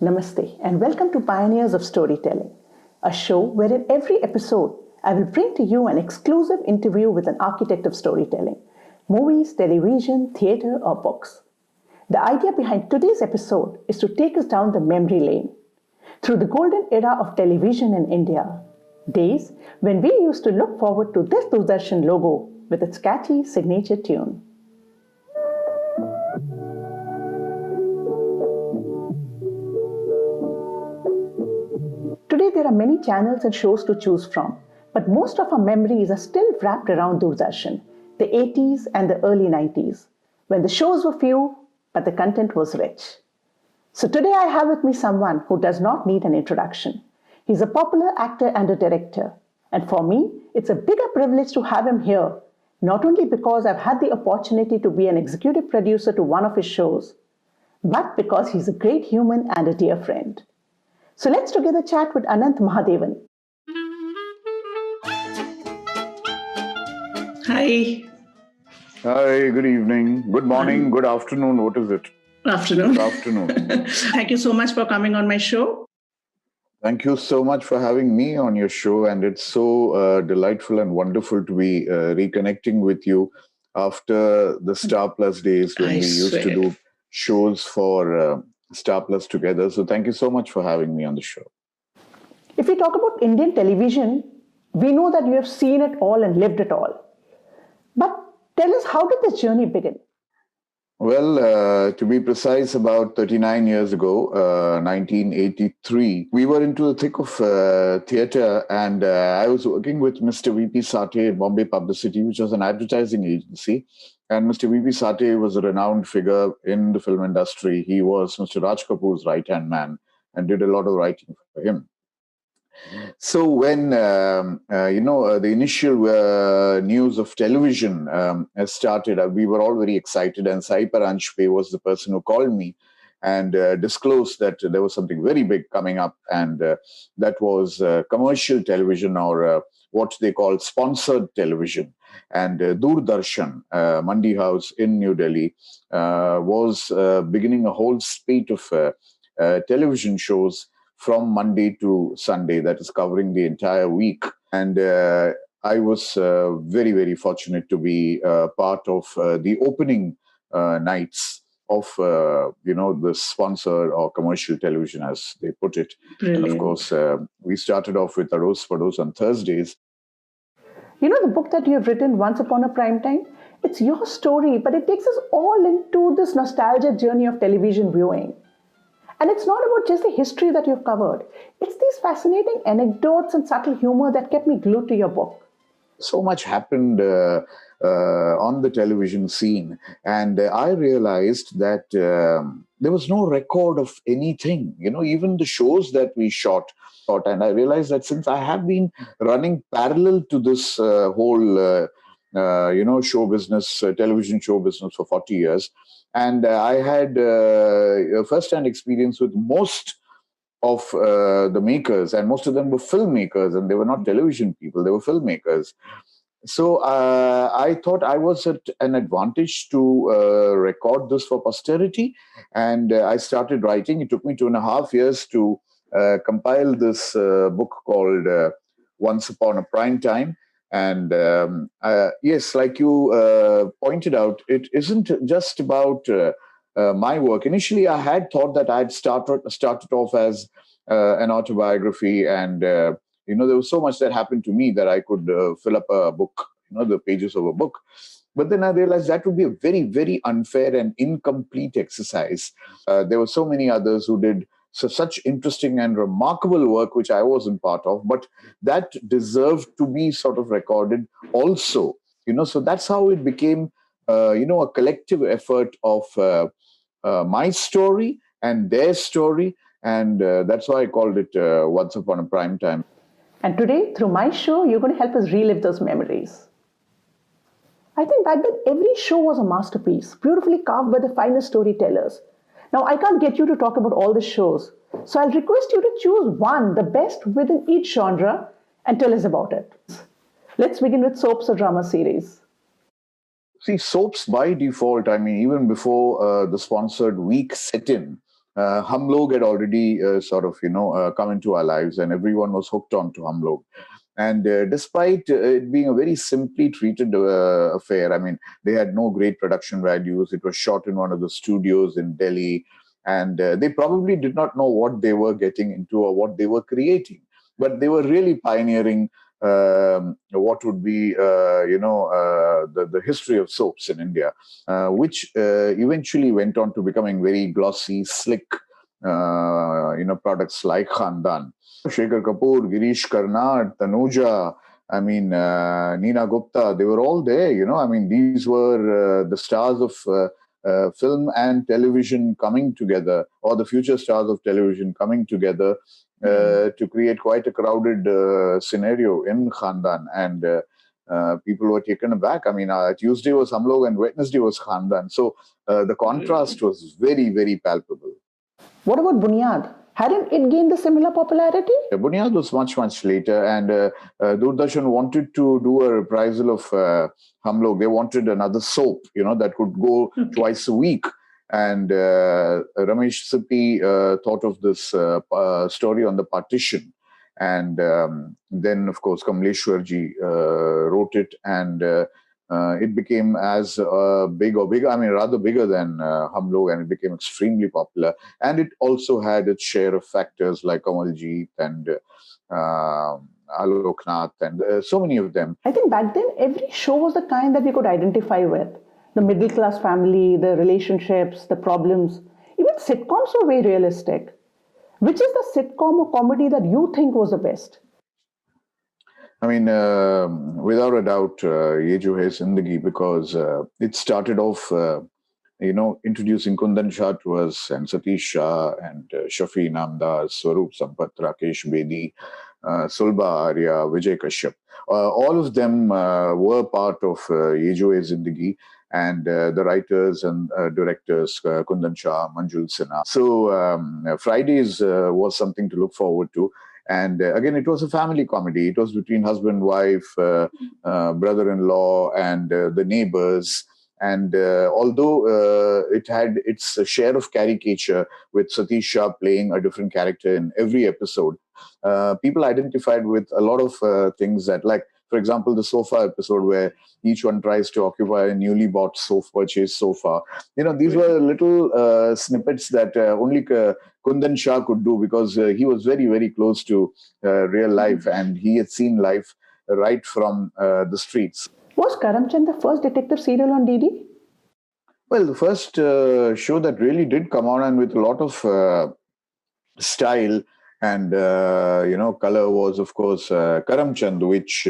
Namaste, and welcome to Pioneers of Storytelling, a show where in every episode I will bring to you an exclusive interview with an architect of storytelling, movies, television, theatre, or books. The idea behind today's episode is to take us down the memory lane through the golden era of television in India, days when we used to look forward to this Doordarshan logo with its catchy signature tune. Today there are many channels and shows to choose from, but most of our memories are still wrapped around Doordarshan, the 80s and the early 90s, when the shows were few, but the content was rich. So today I have with me someone who does not need an introduction. He's a popular actor and a director, and for me, it's a bigger privilege to have him here, not only because I've had the opportunity to be an executive producer to one of his shows, but because he's a great human and a dear friend. So let's together chat with Ananth Mahadevan. Hi. Hi, good evening, good morning, good afternoon. What is it? Afternoon. Good afternoon. Thank you so much for coming on my show. Thank you so much for having me on your show. And it's so delightful and wonderful to be reconnecting with you after the Star Plus days when we used to do shows for Star Plus together. So thank you so much for having me on the show. If we talk about Indian television, we know that you have seen it all and lived it all. But tell us, how did this journey begin? Well, to be precise, about 39 years ago, 1983, we were into the thick of theatre, and I was working with Mr. V.P. Sathe at Bombay Publicity, which was an advertising agency. And Mr. V.P. Sathe was a renowned figure in the film industry. He was Mr. Raj Kapoor's right-hand man and did a lot of writing for him. So when, the initial news of television started, we were all very excited. And Sai Paranjpe was the person who called me and disclosed that there was something very big coming up. And that was commercial television, or what they call sponsored television. And Doordarshan, Mandi House in New Delhi, was beginning a whole spate of television shows from Monday to Sunday, that is covering the entire week. And I was very, very fortunate to be part of the opening nights of, the sponsored or commercial television, as they put it. Brilliant. And of course, we started off with Aros Pados on Thursdays. You know the book that you have written, Once Upon a Prime Time? It's your story, but it takes us all into this nostalgic journey of television viewing. And it's not about just the history that you've covered. It's these fascinating anecdotes and subtle humor that kept me glued to your book. So much happened on the television scene. And I realized that there was no record of anything, even the shows that we shot. And I realized that since I have been running parallel to this whole, show business, television show business for 40 years, and I had first-hand experience with most of the makers, and most of them were filmmakers, and they were not television people, they were filmmakers. So I thought I was at an advantage to record this for posterity, and I started writing. It took me 2.5 years to compile this book called Once Upon a Prime Time. And yes, like you pointed out, it isn't just about my work. Initially, I had thought that I'd started off as an autobiography, and there was so much that happened to me that I could fill up a book, the pages of a book. But then I realized that would be a very, very unfair and incomplete exercise. There were so many others who did such interesting and remarkable work, which I wasn't part of, but that deserved to be sort of recorded also. So that's how it became, a collective effort of my story and their story. And that's why I called it Once Upon a Prime Time. And today, through my show, you're going to help us relive those memories. I think back then, every show was a masterpiece, beautifully carved by the finest storytellers. Now, I can't get you to talk about all the shows, so I'll request you to choose one, the best within each genre, and tell us about it. Let's begin with soaps or drama series. See, soaps by default, even before the sponsored week set in, Hum Log had already come into our lives, and everyone was hooked on to Hum Log. And despite it being a very simply treated affair, I mean, they had no great production values. It was shot in one of the studios in Delhi, and they probably did not know what they were getting into or what they were creating. But they were really pioneering what would be, the history of soaps in India, which eventually went on to becoming very glossy, slick, products like Khandaan. Shekhar Kapoor, Girish Karnad, Tanuja, I mean, Neena Gupta, they were all there, I mean, these were the stars of film and television coming together, or the future stars of television coming together to create quite a crowded scenario in Khandaan. And people were taken aback. I mean, Tuesday was Hum Log and Wednesday was Khandaan. So the contrast was very, very palpable. What about Buniyaad? Hadn't it gained the similar popularity? Buniyaad was much, much later, and Doordarshan wanted to do a reprisal of Hum Log. They wanted another soap, that could go twice a week. And Ramesh Sippy thought of this story on the partition. And then, of course, Kamleshwarji wrote it, and it became as big or bigger, I mean, rather bigger than Hum Log, and it became extremely popular. And it also had its share of factors like Kamaljeet and Aloknath and so many of them. I think back then, every show was the kind that we could identify with. The middle class family, the relationships, the problems. Even sitcoms were very realistic. Which is the sitcom or comedy that you think was the best? I mean, without a doubt, Ye Jo Hai Zindagi, because it started off, introducing Kundan Shah to us, and Satish Shah, and Shafi Namdas, Swaroop Sampath, Rakesh Bedi, Sulba Arya, Vijay Kashyap. All of them were part of Ye Jo Hai Zindagi, and the writers and directors, Kundan Shah, Manjul Sinha. So Fridays was something to look forward to. And again, it was a family comedy. It was between husband, wife, brother-in-law, and the neighbors. And although it had its share of caricature, with Satish Shah playing a different character in every episode, people identified with a lot of things that, like, for example, the sofa episode where each one tries to occupy a newly bought purchased sofa. These were little snippets that only Kundan Shah could do, because he was very, very close to real life, and he had seen life right from the streets. Was Karamchand the first detective serial on DD? Well, the first show that really did come on, and with a lot of style and color, was, of course, Karamchand, which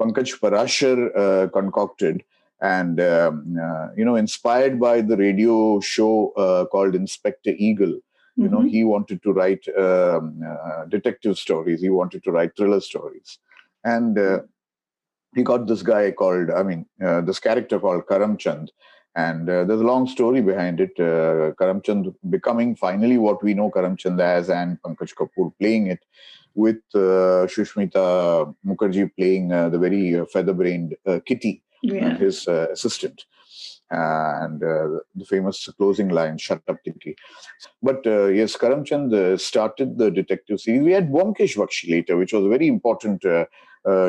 Pankaj Parashar concocted, and inspired by the radio show called Inspector Eagle. He wanted to write detective stories. He wanted to write thriller stories, and he got this guy called, this character called Karamchand. And there's a long story behind it. Karamchand becoming finally what we know Karamchand as, and Pankaj Kapoor playing it, with Shushmita Mukherjee playing the very feather-brained Kitty, his assistant. And the famous closing line, "Shut up, Kitty." But yes, Karamchand started the detective series. We had Byomkesh Bakshi later, which was a very important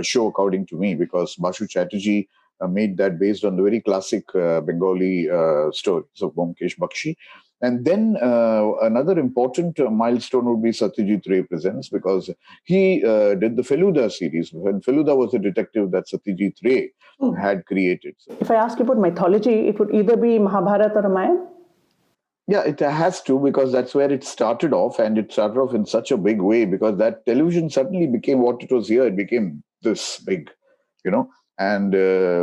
show, according to me, because Bashu Chatterjee made that based on the very classic Bengali stories of Byomkesh Bakshi. And then another important milestone would be Satyajit Ray Presents, because he did the Feluda series. And Feluda was a detective that Satyajit Ray had created. If I ask you about mythology, it would either be Mahabharat or Ramayana? Yeah, it has to, because that's where it started off, and it started off in such a big way, because that television suddenly became what it was here. It became this big, and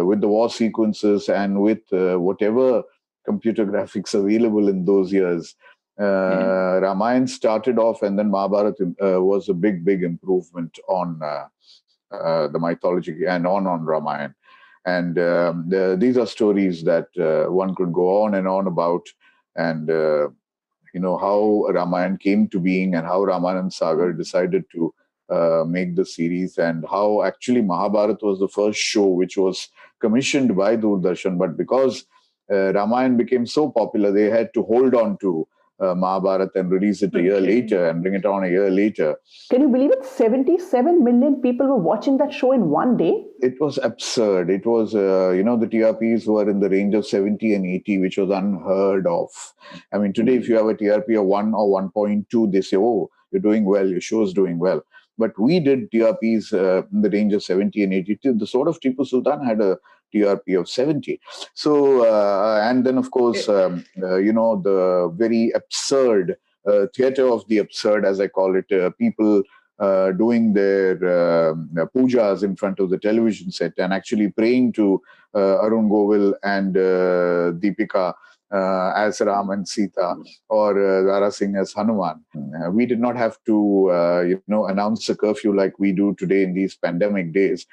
with the war sequences and with whatever computer graphics available in those years, Ramayana started off, and then Mahabharata was a big, big improvement on the mythology and on Ramayana. And these are stories that one could go on and on about, and how Ramayana came to being, and how Ramanand Sagar decided to make the series, and how actually Mahabharata was the first show which was commissioned by Doordarshan, but because Ramayana became so popular, they had to hold on to Mahabharat and release it a year later and bring it on a year later. Can you believe it? 77 million people were watching that show in one day. It was absurd. It was, the TRPs were in the range of 70 and 80, which was unheard of. I mean, today, if you have a TRP of 1 or 1.2, they say, oh, you're doing well, your show is doing well. But we did TRPs in the range of 70 and 80. The Sword of Tipu Sultan had a TRP of 70. So, and then, of course, the very absurd theater of the absurd, as I call it, people doing their pujas in front of the television set and actually praying to Arun Govil and Deepika as Ram and Sita, or Dara Singh as Hanuman. We did not have to, announce a curfew like we do today in these pandemic days,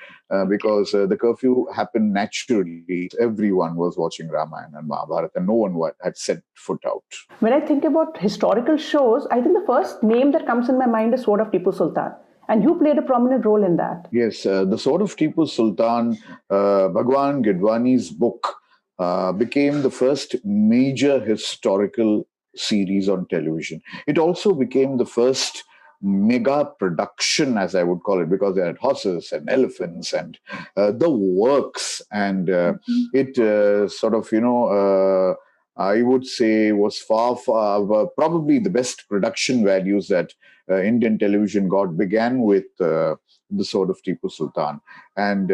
because the curfew happened naturally. Everyone was watching Ramayana and Mahabharat, and no one had set foot out. When I think about historical shows, I think the first name that comes in my mind is Sword of Tipu Sultan. And you played a prominent role in that. Yes, the Sword of Tipu Sultan, Bhagwan Gidwani's book, became the first major historical series on television. It also became the first mega production, as I would call it, because they had horses and elephants and the works. And it I would say was far probably the best production values that Indian television got began with the Sword of Tipu Sultan. And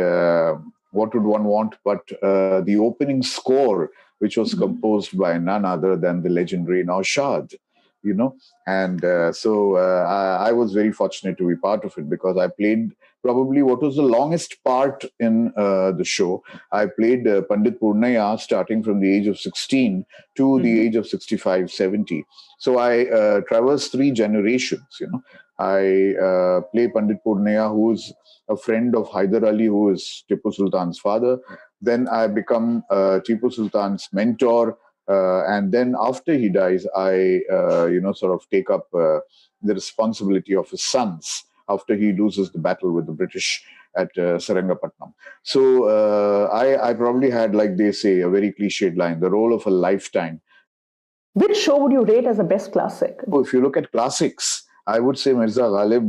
what would one want but the opening score, which was composed by none other than the legendary Naushad, And so I was very fortunate to be part of it, because I played probably what was the longest part in the show. I played Pandit Purnaya starting from the age of 16 to the age of 65, 70. So I traversed 3 generations, I play Pandit Purnaya, who's a friend of Hyder Ali, who is Tipu Sultan's father. Then I become Tipu Sultan's mentor. And then after he dies, I, take up the responsibility of his sons after he loses the battle with the British at Sarangapatnam. So I probably had, like they say, a very cliched line, the role of a lifetime. Which show would you rate as the best classic? If you look at classics, I would say Mirza Ghalib,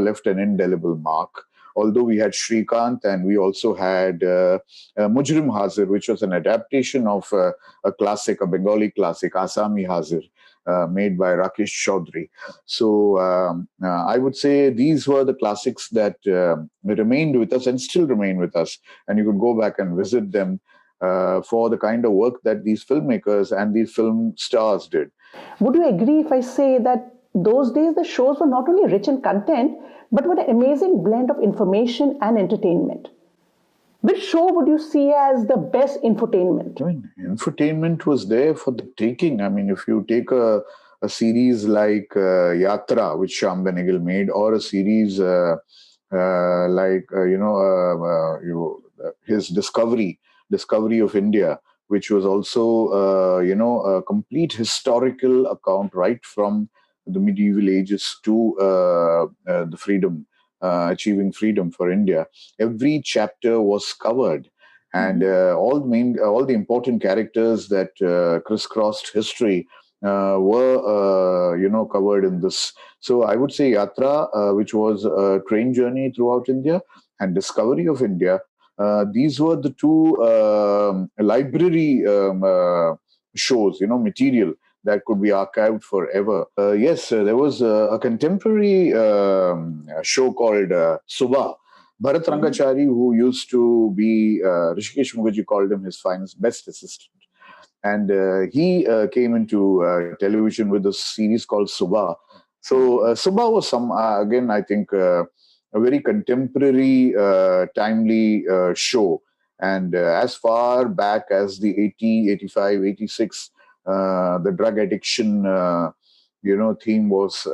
left an indelible mark. Although we had Shrikant and we also had Mujrim Hazir, which was an adaptation of a classic, a Bengali classic, Asami Hazir, made by Rakesh Chaudhary. So I would say these were the classics that remained with us and still remain with us. And you could go back and visit them for the kind of work that these filmmakers and these film stars did. Would you agree if I say that those days the shows were not only rich in content, but were an amazing blend of information and entertainment? Which show would you see as the best infotainment? I mean, infotainment was there for the taking. I mean, if you take a series like Yatra, which Shyam Benegal made, or a series his Discovery of India, which was also, a complete historical account right from the medieval ages to the freedom, achieving freedom for India. Every chapter was covered, and all the important characters that crisscrossed history were, covered in this. So I would say Yatra, which was a train journey throughout India, and Discovery of India. These were the 2 library shows, material that could be archived forever. Yes, there was a contemporary show called Subha. Bharat Rangachari, who used to be, Rishikesh Mukherjee called him his best assistant. And he came into television with a series called Subha. So Subha was again, I think, a very contemporary, timely show. And as far back as the 80, 85, 86, the drug addiction, theme was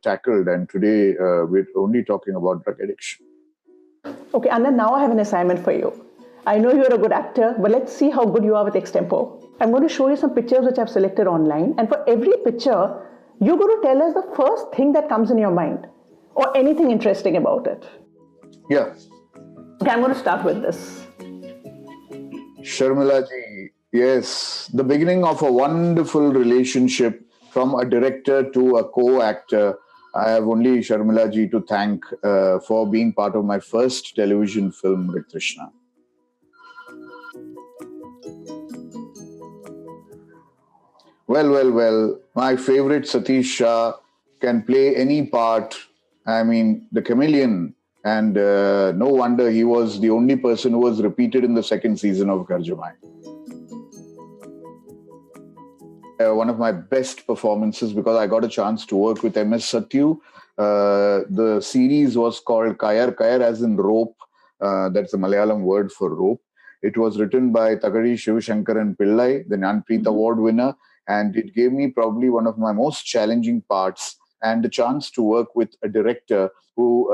tackled. And today we're only talking about drug addiction. Okay, Anand, now I have an assignment for you. I know you're a good actor, but let's see how good you are with extempo. I'm going to show you some pictures which I've selected online. And for every picture, you're going to tell us the first thing that comes in your mind or anything interesting about it. Yeah. Okay, I'm going to start with this. Sharmila ji, Yes, the beginning of a wonderful relationship from a director to a co-actor. I have only Sharmila ji to thank for being part of my first television film with Krishna. Well. My favorite Satish Shah can play any part. I mean, the chameleon. And no wonder he was the only person who was repeated in the second season of Garjamai. One of my best performances because I got a chance to work with MS Satyu. The series was called Kayar. Kayar as in rope. That's the Malayalam word for rope. It was written by Tagari Shivashankaran Pillai, the Jnanpreet Award winner. And it gave me probably one of my most challenging parts and the chance to work with a director who,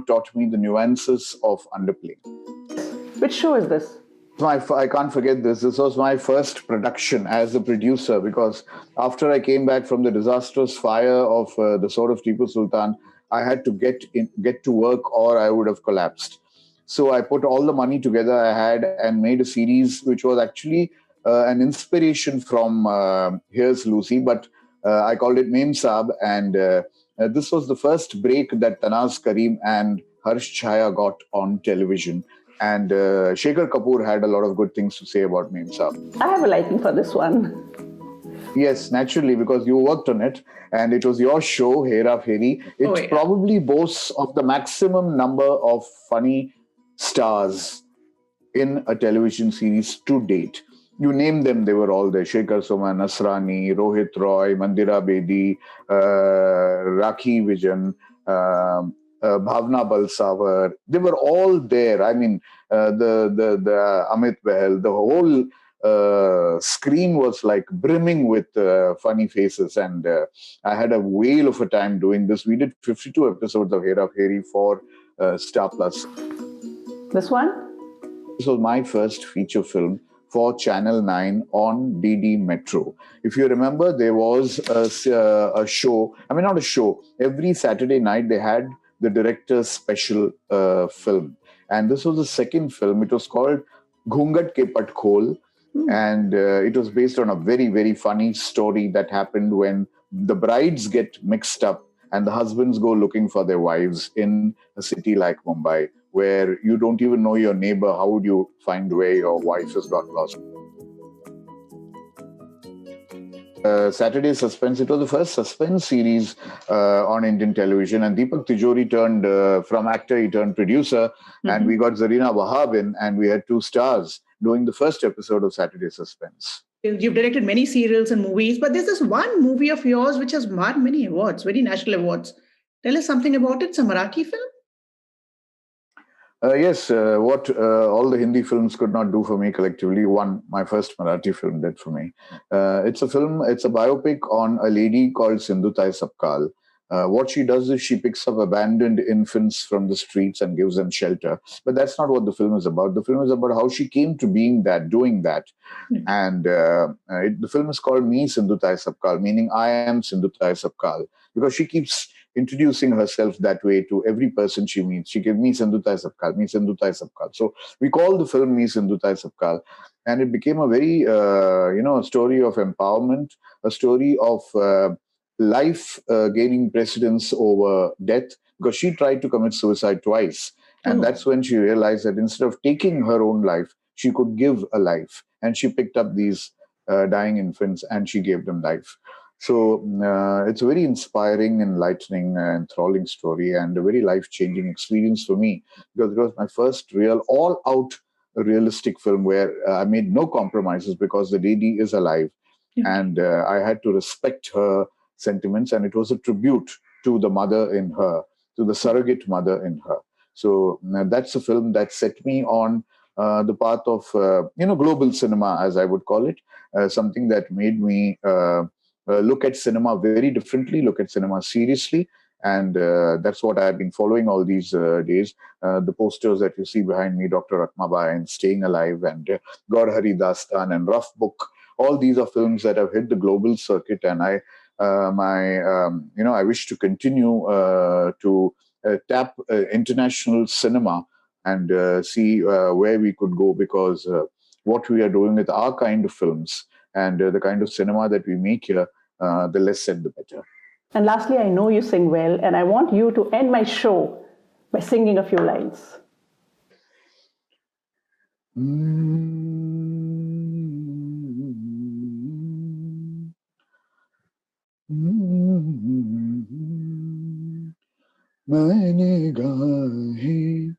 taught me the nuances of underplay. Which show is this? I can't forget this. This was my first production as a producer because after I came back from the disastrous fire of the sword of Tipu Sultan, I had to get to work or I would have collapsed. So I put all the money together I had and made a series which was actually an inspiration from Here's Lucy, but I called it Mem Saab, and this was the first break that Tanaz Karim and Harsh Chhaya got on television. And Shekhar Kapoor had a lot of good things to say about Mem Saab. I have a liking for this one. Yes, naturally, because you worked on it and it was your show, Hera Feri. It probably boasts of the maximum number of funny stars in a television series to date. You name them, they were all there. Shekhar Suman, Nasrani, Rohit Roy, Mandira Bedi, Rakhi Vijan, Bhavna Balsavar. They were all there. I mean, the Amit Behel, the whole screen was like brimming with funny faces. And I had a whale of a time doing this. We did 52 episodes of Hera Feri for Star Plus. This one? This was my first feature film for Channel 9 on DD Metro. If you remember, there was a show, I mean, not a show, every Saturday night they had the director's special film. And this was the second film. It was called Ghungat Ke Pat Khol. And it was based on a very, very funny story that happened when the brides get mixed up and the husbands go looking for their wives in a city like Mumbai, where you don't even know your neighbor. How would you find where your wife has got lost? Saturday Suspense, it was the first suspense series on Indian television, and Deepak Tijori turned from actor, he turned producer, and we got Zarina Wahab in, and we had 2 stars doing the first episode of Saturday Suspense. You've directed many serials and movies, but there's this one movie of yours which has won many awards, many national awards. Tell us something about it. It's a Marathi film? Yes, what all the Hindi films could not do for me collectively, my first Marathi film did for me. It's a biopic on a lady called Sindhutai Sapkal. What she does is she picks up abandoned infants from the streets and gives them shelter. But that's not what the film is about. The film is about how she came to doing that. And the film is called Mee Sindhutai Sapkal, meaning I am Sindhutai Sapkal, because she keeps introducing herself that way to every person she meets. She gives me Sindhutai Sapkal, me Sindhutai Sapkal. So we call the film Me Sindhutai Sapkal. And it became a very, a story of empowerment, a story of life gaining precedence over death, because she tried to commit suicide twice. And that's when she realized that instead of taking her own life, she could give a life. And she picked up these dying infants and she gave them life. So it's a very inspiring, enlightening, enthralling story and a very life-changing experience for me, because it was my first real all-out realistic film where I made no compromises because the lady is alive. And I had to respect her sentiments, and it was a tribute to the mother in her, to the surrogate mother in her. So that's a film that set me on the path of, global cinema, as I would call it, something that made me look at cinema very differently, look at cinema seriously. And that's what I've been following all these days. The posters that you see behind me, Dr. Ratmabai and Staying Alive and God Hari Dastaan and RoughBook, all these are films that have hit the global circuit. And I wish to continue to tap international cinema and see where we could go, because what we are doing with our kind of films and the kind of cinema that we make here, the less said, the better. And lastly, I know you sing well, and I want you to end my show by singing a few lines. मैंने गाहें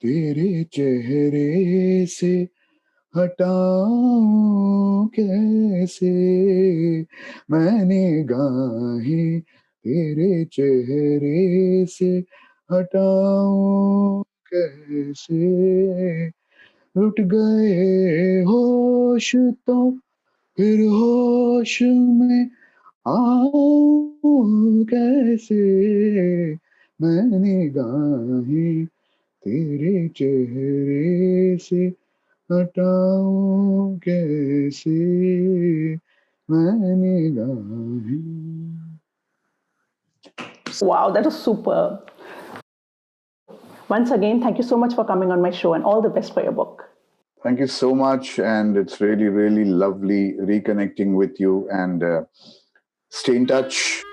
तेरे चेहरे से हटाऊं कैसे, मैंने गाहें तेरे चेहरे से हटाऊं कैसे, लुट गए होश तो फिर होश में आऊं कैसे, मैंने गाहें तेरे चेहरे से हटाऊं कैसे, मैंने गाहें. Wow, that was superb. Once again, thank you so much for coming on my show, and all the best for your book. Thank you so much, and it's really, really lovely reconnecting with you, and stay in touch.